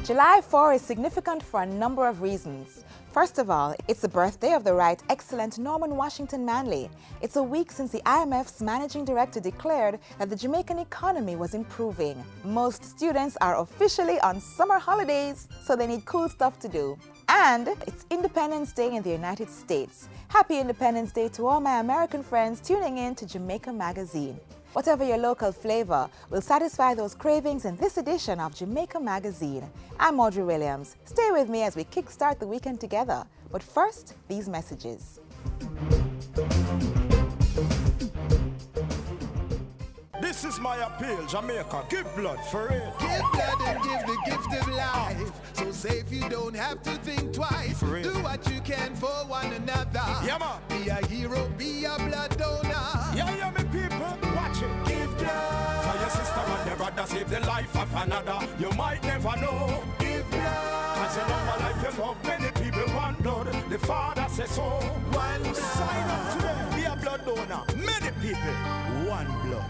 July 4 is significant for a number of reasons. First of all, it's the birthday of the Right Excellent Norman Washington Manley. It's a week since the IMF's managing director declared that the Jamaican economy was improving. Most students are officially on summer holidays, so they need cool stuff to do. And it's Independence Day in the United States. Happy Independence Day to all my American friends tuning in to Jamaica Magazine. Whatever your local flavor will satisfy those cravings in this edition of Jamaica Magazine. I'm Audrey Williams. Stay with me as we kickstart the weekend together. But first, these messages. This is my appeal, Jamaica. Give blood for real. Give blood and give the gift of life. So safe you don't have to think twice. For real. Do what you can for one another. Yeah, man. Be a hero, be a blood donor. Yeah, me people. Watch it. Give blood. For your sister and your brother, save the life of another. You might never know. Give blood. As you love a life, you love many people want blood. The Father says so. One blood. Sign up today. Be a blood donor. Many people. One blood.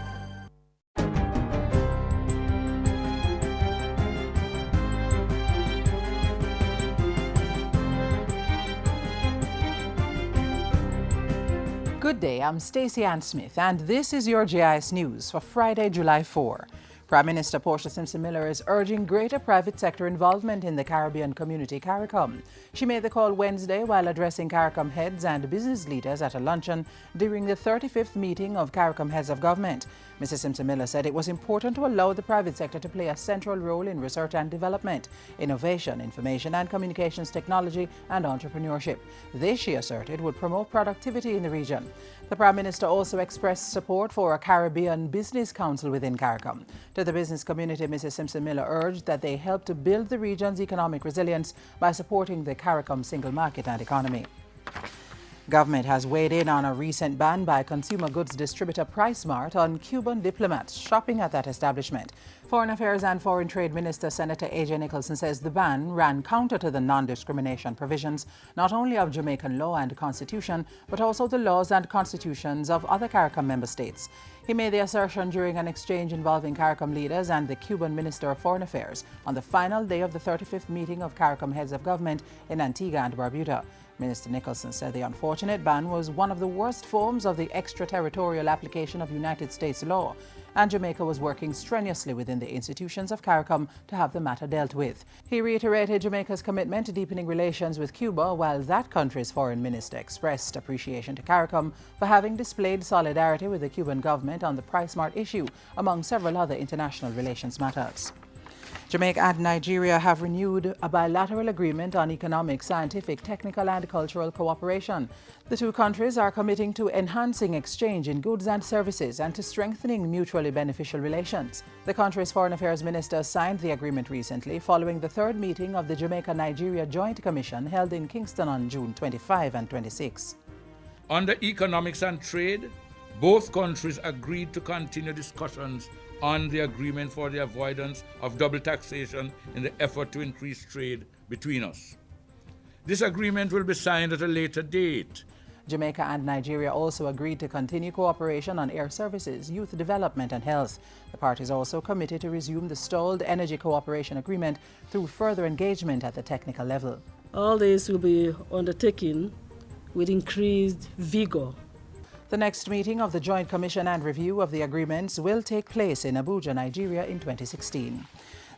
Good day, I'm Stacey Ann Smith, and this is your JIS News for Friday, July 4. Prime Minister Portia Simpson-Miller is urging greater private sector involvement in the Caribbean community CARICOM. She made the call Wednesday while addressing CARICOM heads and business leaders at a luncheon during the 35th meeting of CARICOM heads of government. Mrs. Simpson-Miller said it was important to allow the private sector to play a central role in research and development, innovation, information and communications technology, and entrepreneurship. This, she asserted, would promote productivity in the region. The Prime Minister also expressed support for a Caribbean Business Council within CARICOM. To the business community, Mrs. Simpson-Miller urged that they help to build the region's economic resilience by supporting the CARICOM single market and economy. Government has weighed in on a recent ban by consumer goods distributor PriceSmart on Cuban diplomats shopping at that establishment. Foreign Affairs and Foreign Trade Minister Senator A.J. Nicholson says the ban ran counter to the non-discrimination provisions not only of Jamaican law and constitution, but also the laws and constitutions of other CARICOM member states. He made the assertion during an exchange involving CARICOM leaders and the Cuban Minister of Foreign Affairs on the final day of the 35th meeting of CARICOM heads of government in Antigua and Barbuda. Minister Nicholson said the unfortunate ban was one of the worst forms of the extraterritorial application of United States law, and Jamaica was working strenuously within the institutions of CARICOM to have the matter dealt with. He reiterated Jamaica's commitment to deepening relations with Cuba, while that country's foreign minister expressed appreciation to CARICOM for having displayed solidarity with the Cuban government on the PriceSmart issue, among several other international relations matters. Jamaica and Nigeria have renewed a bilateral agreement on economic, scientific, technical and cultural cooperation. The two countries are committing to enhancing exchange in goods and services and to strengthening mutually beneficial relations. The country's Foreign Affairs Minister signed the agreement recently following the third meeting of the Jamaica-Nigeria Joint Commission held in Kingston on June 25 and 26. Under economics and trade, both countries agreed to continue discussions on the agreement for the avoidance of double taxation in the effort to increase trade between us. This agreement will be signed at a later date. Jamaica and Nigeria also agreed to continue cooperation on air services, youth development and health. The parties also committed to resume the stalled energy cooperation agreement through further engagement at the technical level. All this will be undertaken with increased vigor. The next meeting of the Joint Commission and review of the agreements will take place in Abuja, Nigeria in 2016.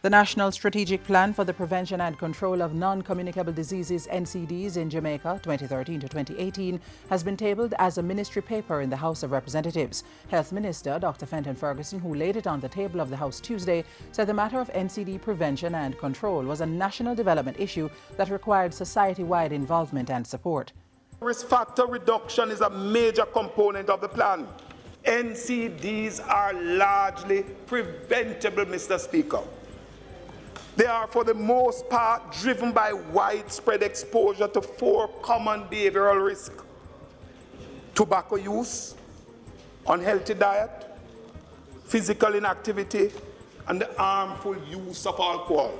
The National Strategic Plan for the Prevention and Control of Non-Communicable Diseases (NCDs) in Jamaica 2013 to 2018 has been tabled as a ministry paper in the House of Representatives. Health Minister Dr. Fenton Ferguson, who laid it on the table of the House Tuesday, said the matter of NCD prevention and control was a national development issue that required society-wide involvement and support. Risk factor reduction is a major component of the plan. NCDs are largely preventable, Mr. Speaker. They are, for the most part, driven by widespread exposure to four common behavioral risks: tobacco use, unhealthy diet, physical inactivity, and the harmful use of alcohol.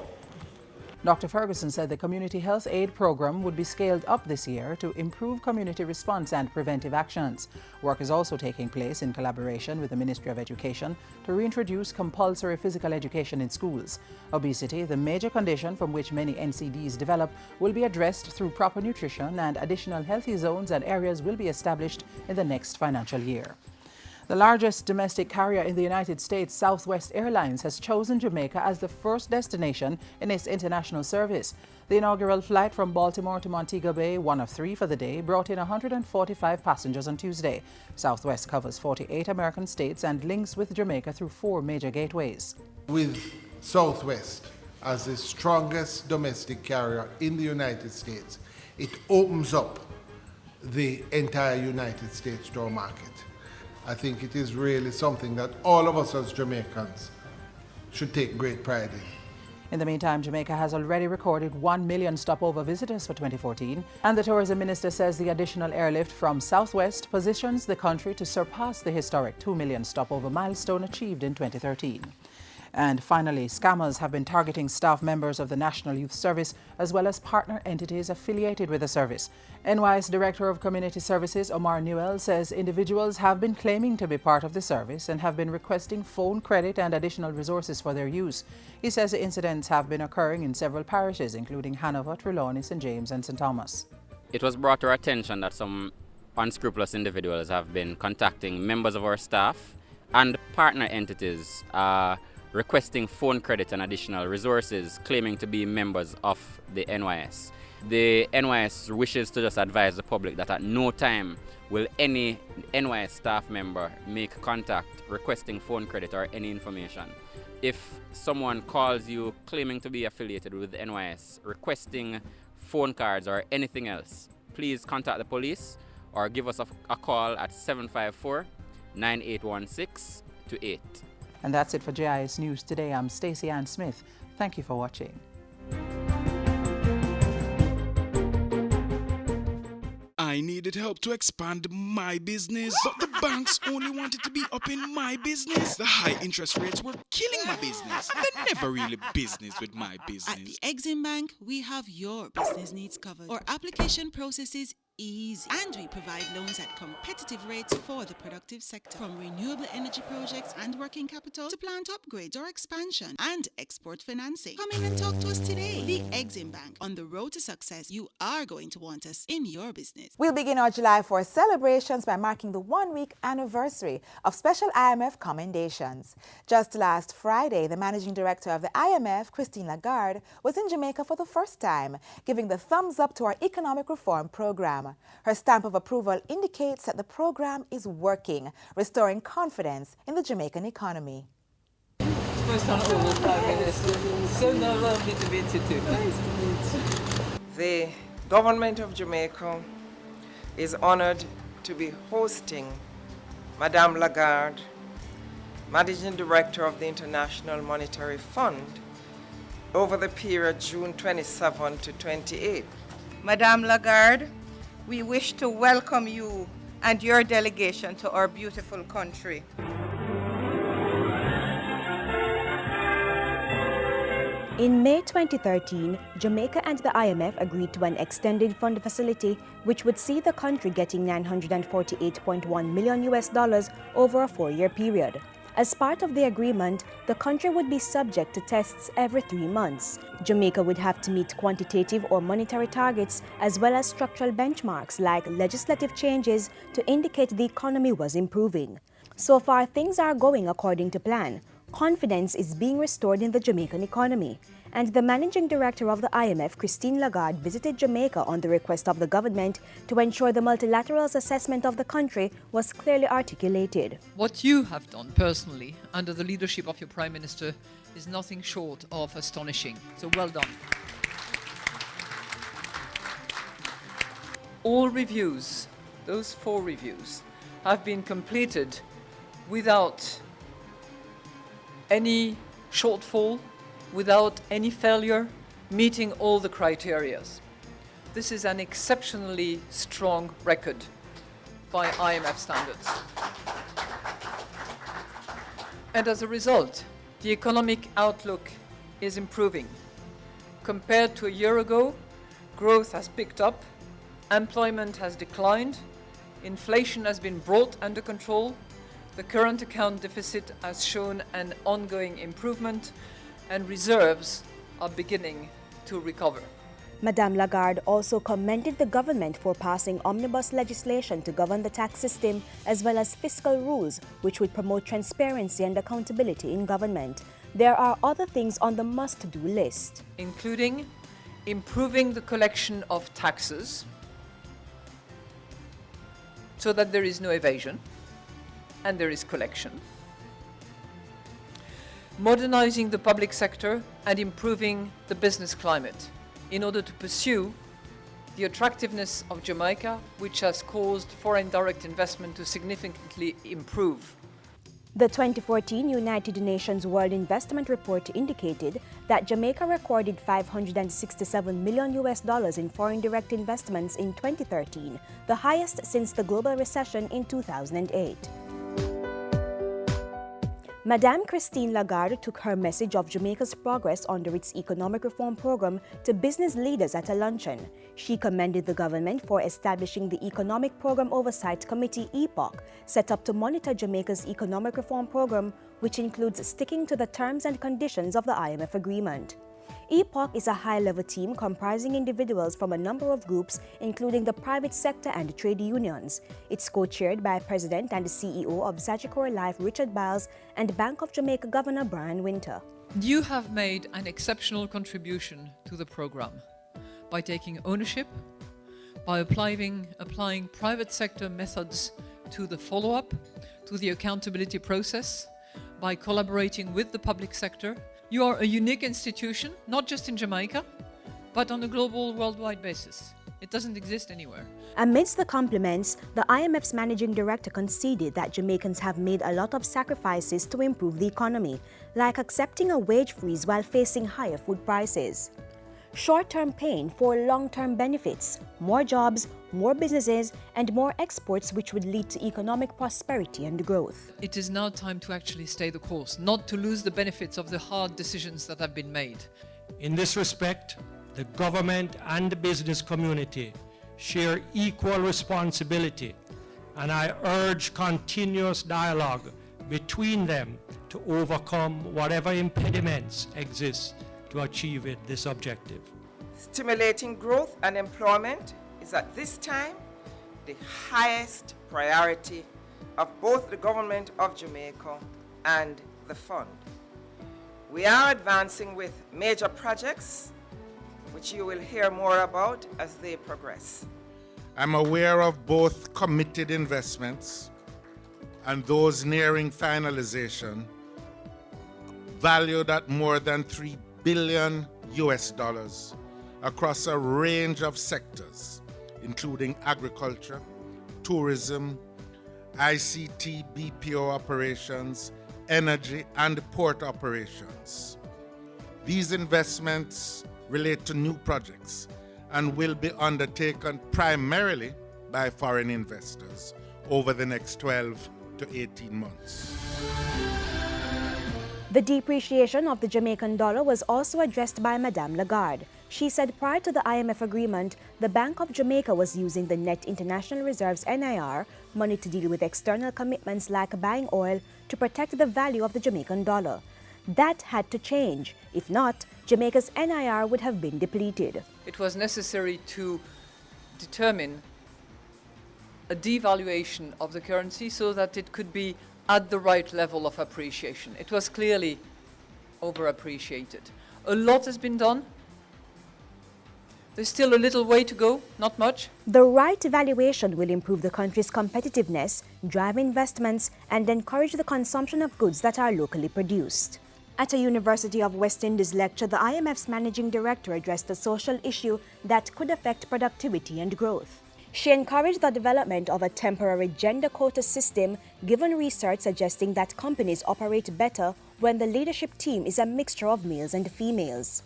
Dr. Ferguson said the community health aid program would be scaled up this year to improve community response and preventive actions. Work is also taking place in collaboration with the Ministry of Education to reintroduce compulsory physical education in schools. Obesity, the major condition from which many NCDs develop, will be addressed through proper nutrition, and additional healthy zones and areas will be established in the next financial year. The largest domestic carrier in the United States, Southwest Airlines, has chosen Jamaica as the first destination in its international service. The inaugural flight from Baltimore to Montego Bay, one of 3 for the day, brought in 145 passengers on Tuesday. Southwest covers 48 American states and links with Jamaica through 4 major gateways. With Southwest as the strongest domestic carrier in the United States, it opens up the entire United States to our market. I think it is really something that all of us as Jamaicans should take great pride in. In the meantime, Jamaica has already recorded 1 million stopover visitors for 2014, and the tourism minister says the additional airlift from Southwest positions the country to surpass the historic 2 million stopover milestone achieved in 2013. And finally, scammers have been targeting staff members of the National Youth Service as well as partner entities affiliated with the service. NYS Director of Community Services Omar Newell says individuals have been claiming to be part of the service and have been requesting phone credit and additional resources for their use. He says the incidents have been occurring in several parishes, including Hanover, Trelawney, St. James and St. Thomas. It was brought to our attention that some unscrupulous individuals have been contacting members of our staff and partner entities requesting phone credit and additional resources, claiming to be members of the NYS. The NYS wishes to just advise the public that at no time will any NYS staff member make contact requesting phone credit or any information. If someone calls you claiming to be affiliated with the NYS, requesting phone cards or anything else, please contact the police or give us a call at 754-9816-28. And that's it for JIS News Today. I'm Stacey Ann Smith. Thank you for watching. I needed help to expand my business, but the banks only wanted to be up in my business. The high interest rates were killing my business, and they never really business with my business. At the Exim Bank, we have your business needs covered. Our application process is easy, and we provide loans at competitive rates for the productive sector. From renewable energy projects and working capital to plant upgrades or expansion and export financing. Come in and talk to us today. The Exim Bank. On the road to success, you are going to want us in your business. We'll begin our July 4th celebrations by marking the 1-week anniversary of special IMF commendations. Just last Friday, the managing director of the IMF, Christine Lagarde, was in Jamaica for the first time, giving the thumbs up to our economic reform program. Her stamp of approval indicates that the program is working, restoring confidence in the Jamaican economy. The government of Jamaica is honored to be hosting Madame Lagarde, Managing Director of the International Monetary Fund, over the period June 27 to 28. Madame Lagarde, we wish to welcome you and your delegation to our beautiful country. In May 2013, Jamaica and the IMF agreed to an extended fund facility which would see the country getting $948.1 million over a 4-year period. As part of the agreement, the country would be subject to tests every 3 months. Jamaica would have to meet quantitative or monetary targets as well as structural benchmarks like legislative changes to indicate the economy was improving. So far, things are going according to plan. Confidence is being restored in the Jamaican economy, and the managing director of the IMF, Christine Lagarde, visited Jamaica on the request of the government to ensure the multilateral's assessment of the country was clearly articulated. What you have done personally under the leadership of your Prime Minister is nothing short of astonishing. So well done. All reviews, those 4 reviews, have been completed without any shortfall, without any failure, meeting all the criteria. This is an exceptionally strong record by IMF standards. And as a result, the economic outlook is improving. compared to a year ago, growth has picked up, employment has declined, inflation has been brought under control, the current account deficit has shown an ongoing improvement, and reserves are beginning to recover. Madame Lagarde also commended the government for passing omnibus legislation to govern the tax system as well as fiscal rules which would promote transparency and accountability in government. There are other things on the must-do list, including improving the collection of taxes so that there is no evasion and there is collection, modernizing the public sector and improving the business climate in order to pursue the attractiveness of Jamaica, which has caused foreign direct investment to significantly improve. The 2014 United Nations World Investment Report indicated that Jamaica recorded $567 million in foreign direct investments in 2013, the highest since the global recession in 2008. Madame Christine Lagarde took her message of Jamaica's progress under its economic reform program to business leaders at a luncheon. She commended the government for establishing the Economic Program Oversight Committee (EPOC), set up to monitor Jamaica's economic reform program, which includes sticking to the terms and conditions of the IMF agreement. EPOC is a high-level team comprising individuals from a number of groups, including the private sector and trade unions. It's co-chaired by President and CEO of Sagicor Life Richard Biles and Bank of Jamaica Governor Brian Winter. You have made an exceptional contribution to the program by taking ownership, by applying private sector methods to the follow-up, to the accountability process, by collaborating with the public sector. You are a unique institution, not just in Jamaica, but on a global, worldwide basis. It doesn't exist anywhere. Amidst the compliments, the IMF's managing director conceded that Jamaicans have made a lot of sacrifices to improve the economy, like accepting a wage freeze while facing higher food prices. Short-term pain for long-term benefits, more jobs, more businesses, and more exports, which would lead to economic prosperity and growth. It is now time to actually stay the course, not to lose the benefits of the hard decisions that have been made. In this respect, the government and the business community share equal responsibility, and I urge continuous dialogue between them to overcome whatever impediments exist to achieve this objective. Stimulating growth and employment is at this time the highest priority of both the government of Jamaica and the fund. We are advancing with major projects, which you will hear more about as they progress. I'm aware of both committed investments and those nearing finalization, valued at more than $3 billion across a range of sectors, including agriculture, tourism, ICT, BPO operations, energy, and port operations. These investments relate to new projects and will be undertaken primarily by foreign investors over the next 12 to 18 months. The depreciation of the Jamaican dollar was also addressed by Madame Lagarde. She said prior to the IMF agreement, the Bank of Jamaica was using the Net International Reserves (NIR) money to deal with external commitments like buying oil to protect the value of the Jamaican dollar. That had to change. If not, Jamaica's NIR would have been depleted. It was necessary to determine a devaluation of the currency so that it could be at the right level of appreciation. It was clearly overappreciated. A lot has been done. There's still a little way to go, not much. The right valuation will improve the country's competitiveness, drive investments, and encourage the consumption of goods that are locally produced. At a University of West Indies lecture, the IMF's managing director addressed a social issue that could affect productivity and growth. She encouraged the development of a temporary gender quota system, given research suggesting that companies operate better when the leadership team is a mixture of males and females.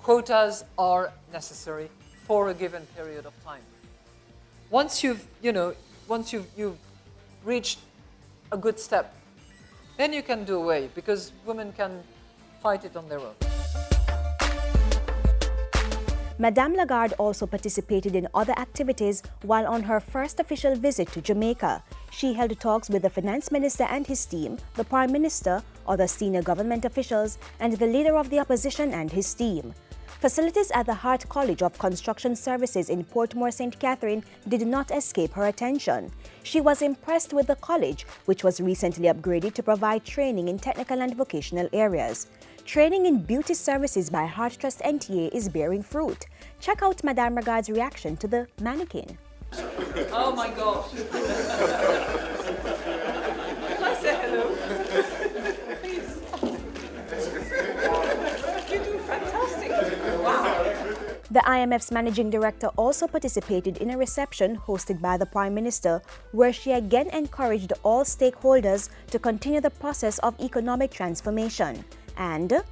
Quotas are necessary for a given period of time. Once you've reached a good step, then you can do away, because women can fight it on their own. Madame Lagarde also participated in other activities while on her first official visit to Jamaica. She held talks with the finance minister and his team, the prime minister, other senior government officials, and the leader of the opposition and his team. Facilities at the Hart College of Construction Services in Portmore, St. Catherine did not escape her attention. She was impressed with the college, which was recently upgraded to provide training in technical and vocational areas. Training in beauty services by Heart Trust NTA is bearing fruit. Check out Madame Lagarde's reaction to the mannequin. Oh my gosh. Can I say hello? Please. You do fantastic. Wow. The IMF's managing director also participated in a reception hosted by the Prime Minister, where she again encouraged all stakeholders to continue the process of economic transformation. And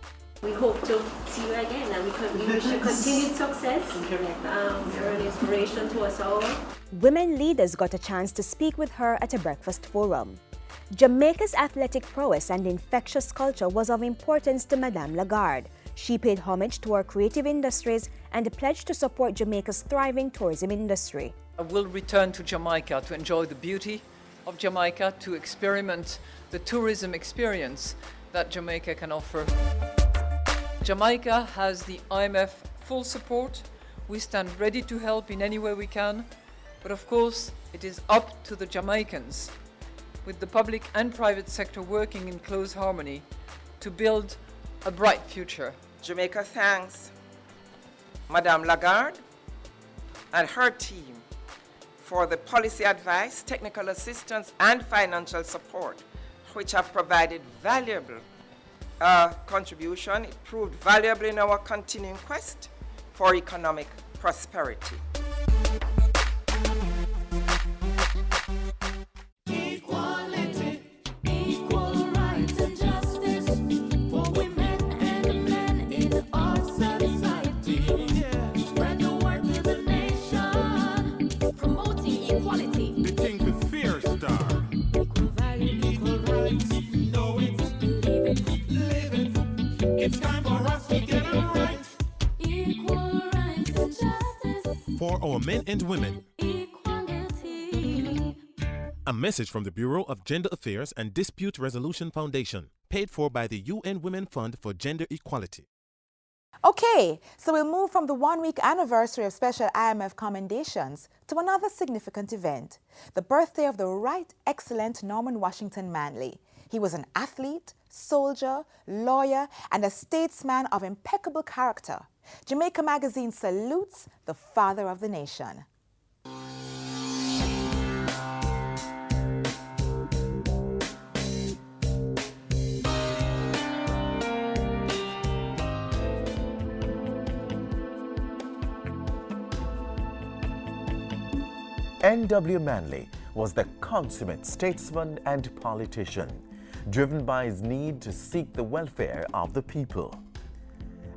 we hope to see you again, and we wish you continued success. You're an inspiration to us all. women leaders got a chance to speak with her at a breakfast forum. Jamaica's athletic prowess and infectious culture was of importance to Madame Lagarde. She paid homage to our creative industries and pledged to support Jamaica's thriving tourism industry. I will return to Jamaica to enjoy the beauty of Jamaica, to experiment the tourism experience that Jamaica can offer. Jamaica has the IMF full support. We stand ready to help in any way we can. But of course, it is up to the Jamaicans, with the public and private sector working in close harmony, to build a bright future. Jamaica thanks Madame Lagarde and her team for the policy advice, technical assistance, and financial support, which have provided valuable contribution. It proved valuable in our continuing quest for economic prosperity. Equality, equal rights and justice for women and men in our society. Spread the word to the nation, promoting equality. The thing with fear star. Equal value, equal rights. Know it, believe it, live it. It's time for us to get it right. Equal rights and justice for our men and women. Equality. A message from the Bureau of Gender Affairs and Dispute Resolution Foundation, paid for by the UN Women Fund for Gender Equality. Okay, so we'll move from the one-week anniversary of special IMF commendations to another significant event, the birthday of the Right Excellent Norman Washington Manley. He was an athlete, soldier, lawyer, and a statesman of impeccable character. Jamaica Magazine salutes the father of the nation. N.W. Manley was the consummate statesman and politician, driven by his need to seek the welfare of the people.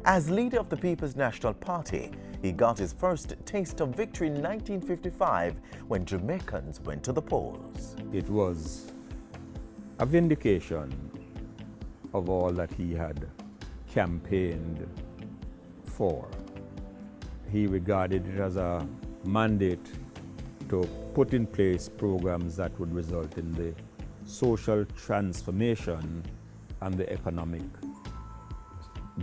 As leader of the People's National Party, he got his first taste of victory in 1955 when Jamaicans went to the polls. It was a vindication of all that he had campaigned for. He regarded it as a mandate to put in place programs that would result in the social transformation and the economic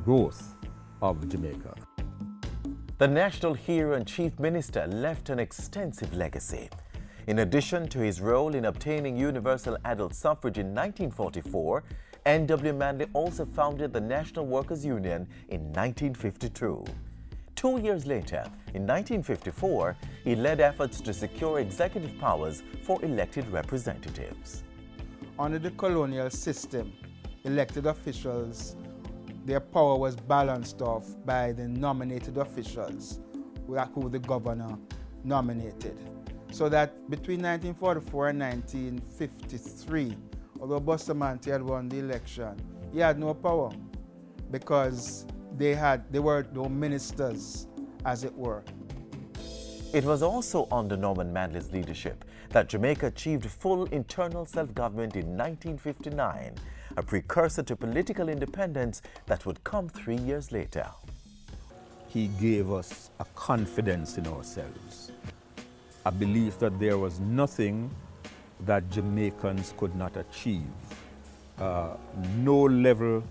growth of Jamaica. The national hero and chief minister left an extensive legacy. In addition to his role in obtaining universal adult suffrage in 1944, N.W. Manley also founded the National Workers' Union in 1952. 2 years later, in 1954, he led efforts to secure executive powers for elected representatives. Under the colonial system, elected officials, their power was balanced off by the nominated officials who the governor nominated. So that between 1944 and 1953, although Bustamante had won the election, he had no power because they were no ministers, as it were. It was also under Norman Manley's leadership that Jamaica achieved full internal self-government in 1959, a precursor to political independence that would come 3 years later. he gave us a confidence in ourselves, a belief that there was nothing that Jamaicans could not achieve, no level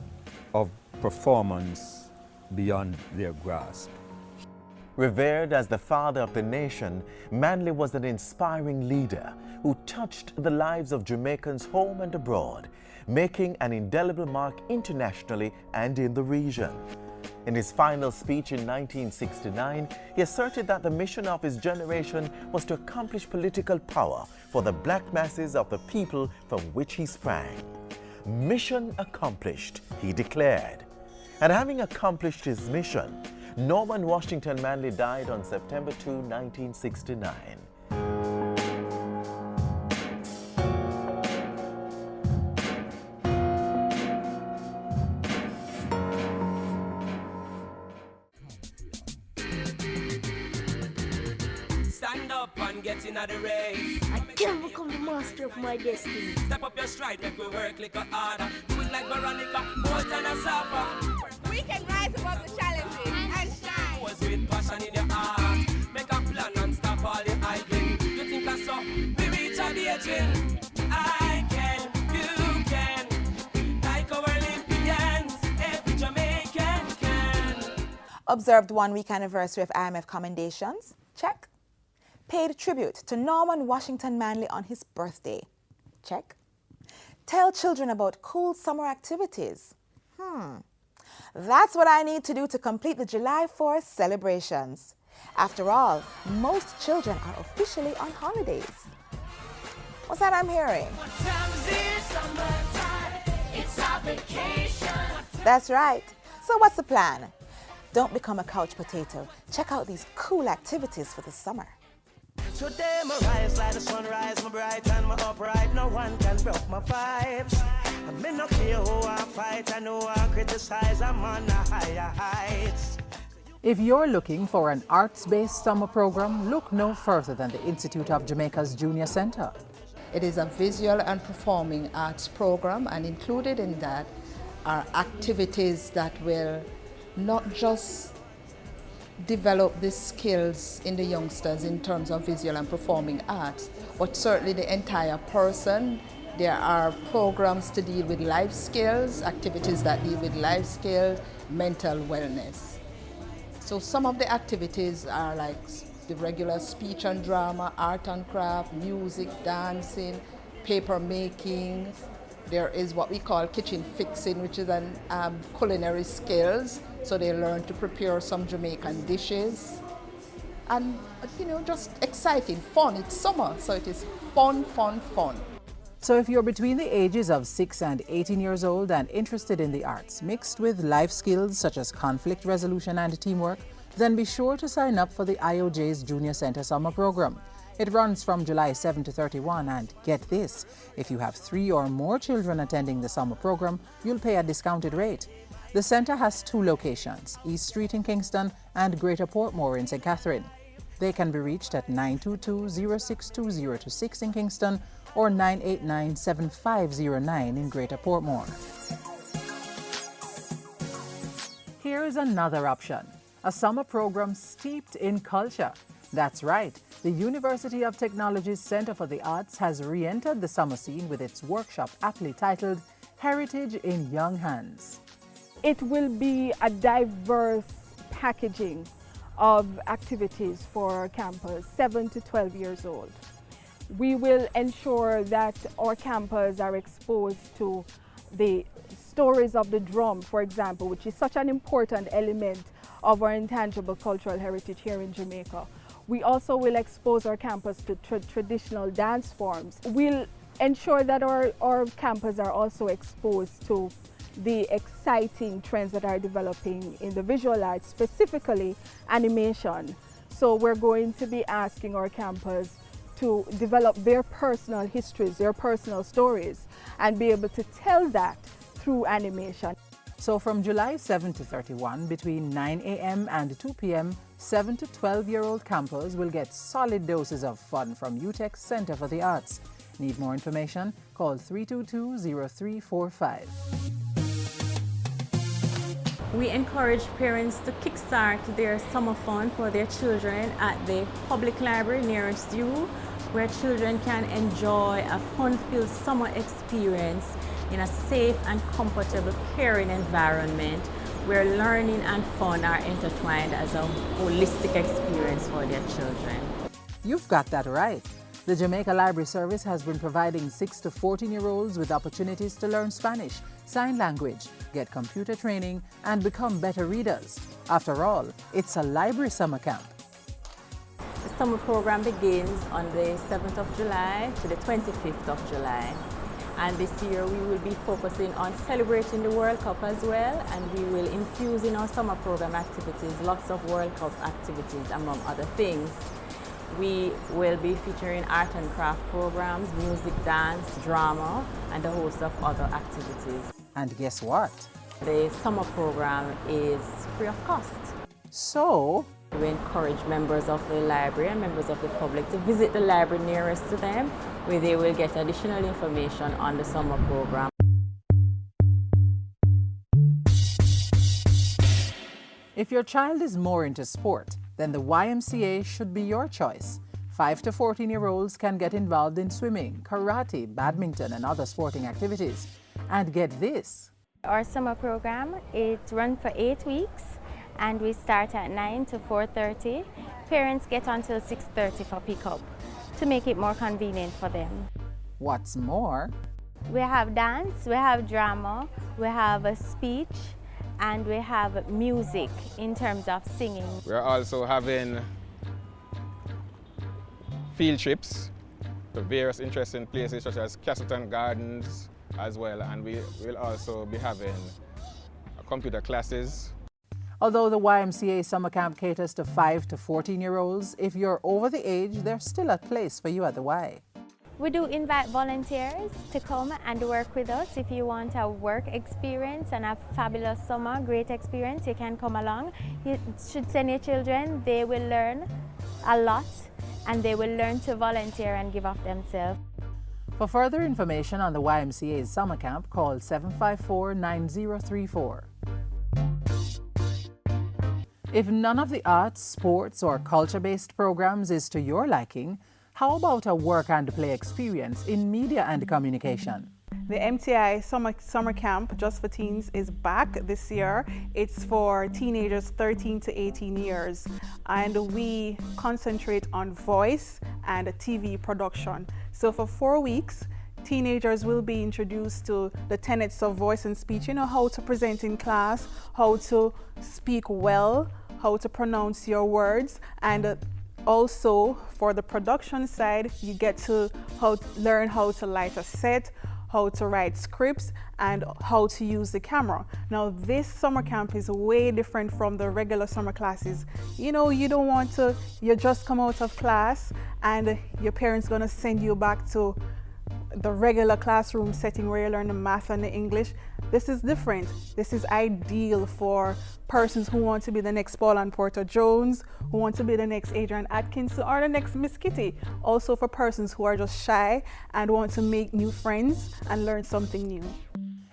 of performance beyond their grasp. Revered as the father of the nation, Manley was an inspiring leader who touched the lives of Jamaicans home and abroad, making an indelible mark internationally and in the region. In his final speech in 1969, he asserted that the mission of his generation was to accomplish political power for the black masses of the people from which he sprang. Mission accomplished, he declared. And having accomplished his mission, Norman Washington Manley died on September 2, 1969. Stand up and get in the race. I can become the master of my destiny. Step up your stride, make we work like a harder. Do it like Veronica, Bolt and a Sapa. We can rise above the challenges and shine. Was with passion in your heart. Make a plan and stop all the idling. You think I saw we reach at the edge? I can, you can. Like our Olympians, every Jamaican can. Observed 1 week anniversary of IMF commendations? Check. Paid tribute to Norman Washington Manley on his birthday? Check. Tell children about cool summer activities? That's what I need to do to complete the July 4th celebrations. After all, most children are officially on holidays. What's that I'm hearing? That's right. So what's the plan? Don't become a couch potato. Check out these cool activities for the summer. Today my rise like the sunrise, my bright and my upright. No one can broke my vibes. I may not care who I fight, I know I criticize, I'm on the higher heights. If you're looking for an arts-based summer program, look no further than the Institute of Jamaica's Junior Center. It is a visual and performing arts program, and included in that are activities that will not just develop the skills in the youngsters in terms of visual and performing arts, but certainly the entire person. There are programs to deal with life skills, activities that deal with life skills, mental wellness. So some of the activities are like the regular speech and drama, art and craft, music, dancing, paper making. There is what we call kitchen fixing, which is an culinary skills. So they learn to prepare some Jamaican dishes. And, you know, just exciting, fun. It's summer, so it is fun, fun, fun. So if you're between the ages of 6 and 18 years old and interested in the arts, mixed with life skills such as conflict resolution and teamwork, then be sure to sign up for the IOJ's Junior Center Summer Program. It runs from July 7 to 31, and get this, if you have 3 or more children attending the summer program, you'll pay a discounted rate. The center has 2 locations, East Street in Kingston and Greater Portmore in St. Catherine. They can be reached at 922-062026 in Kingston or 989-7509 in Greater Portmore. Here is another option, a summer program steeped in culture. That's right, the University of Technology's Center for the Arts has re-entered the summer scene with its workshop aptly titled Heritage in Young Hands. It will be a diverse packaging of activities for our campus, 7 to 12 years old. We will ensure that our campus are exposed to the stories of the drum, for example, which is such an important element of our intangible cultural heritage here in Jamaica. We also will expose our campus to traditional dance forms. We'll ensure that our campus are also exposed to the exciting trends that are developing in the visual arts, specifically animation. So we're going to be asking our campus to develop their personal histories, their personal stories, and be able to tell that through animation. So from July 7 to 31, between 9 a.m. and 2 p.m., 7 to 12-year-old campers will get solid doses of fun from UTEC's Center for the Arts. Need more information? Call 322-0345. We encourage parents to kickstart their summer fun for their children at the public library nearest you, where children can enjoy a fun-filled summer experience in a safe and comfortable, caring environment where learning and fun are intertwined as a holistic experience for their children. You've got that right. The Jamaica Library Service has been providing 6 to 14-year-olds with opportunities to learn Spanish, sign language, get computer training, and become better readers. After all, it's a library summer camp. The summer program begins on the 7th of July to the 25th of July. And this year we will be focusing on celebrating the World Cup as well, and we will infuse in our summer program activities lots of World Cup activities among other things. We will be featuring art and craft programs, music, dance, drama, and a host of other activities. And guess what? The summer program is free of cost. So, we encourage members of the library and members of the public to visit the library nearest to them, where they will get additional information on the summer program. If your child is more into sport, then the YMCA should be your choice. 5 to 14-year-olds can get involved in swimming, karate, badminton, and other sporting activities. And get this. Our summer program, it runs for 8 weeks, and we start at 9 to 4:30. Parents get until 6:30 for pickup to make it more convenient for them. What's more? We have dance, we have drama, we have a speech, and we have music in terms of singing. We're also having field trips to various interesting places such as Castleton Gardens as well, and we will also be having computer classes. Although the YMCA summer camp caters to 5 to 14-year-olds, if you're over the age, there's still a place for you at the Y. We do invite volunteers to come and work with us. If you want a work experience and a fabulous summer, great experience, you can come along. You should send your children. They will learn a lot, and they will learn to volunteer and give of themselves. For further information on the YMCA's summer camp, call 754-9034. If none of the arts, sports, or culture-based programs is to your liking, how about a work and play experience in media and communication? The MTI summer camp just for teens is back this year. It's for teenagers 13 to 18 years, and we concentrate on voice and TV production. So for 4 weeks, teenagers will be introduced to the tenets of voice and speech, how to present in class, how to speak well, how to pronounce your words, and also for the production side, you get to learn how to light a set, how to write scripts, and how to use the camera. Now this summer camp is way different from the regular summer classes. You don't want to, you just come out of class and your parents gonna send you back to the regular classroom setting where you learn the math and the English. This is different. This is ideal for persons who want to be the next Paul and Porter Jones, who want to be the next Adrian Atkinson, or the next Miss Kitty. Also for persons who are just shy and want to make new friends and learn something new.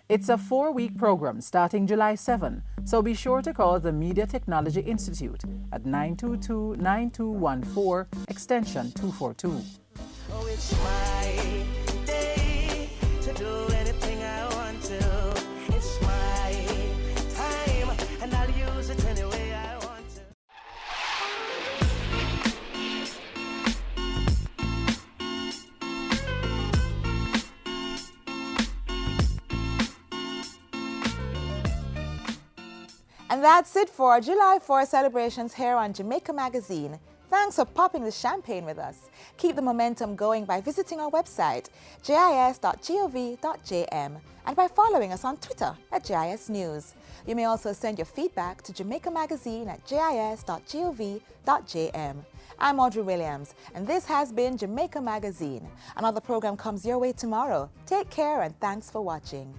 It's a 4-week program starting July 7, so be sure to call the Media Technology Institute at 922-9214, extension 242. Oh, it's my day to do anything I want to. It's my time, and I'll use it any way I want to. And that's it for our July 4 celebrations here on Jamaica Magazine. Thanks for popping the champagne with us. Keep the momentum going by visiting our website, jis.gov.jm, and by following us on Twitter at JIS News. You may also send your feedback to jamaicamagazine@jis.gov.jm. I'm Audrey Williams, and this has been Jamaica Magazine. Another program comes your way tomorrow. Take care, and thanks for watching.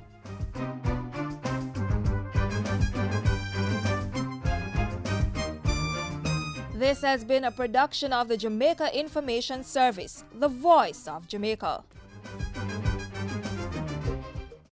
This has been a production of the Jamaica Information Service, the voice of Jamaica.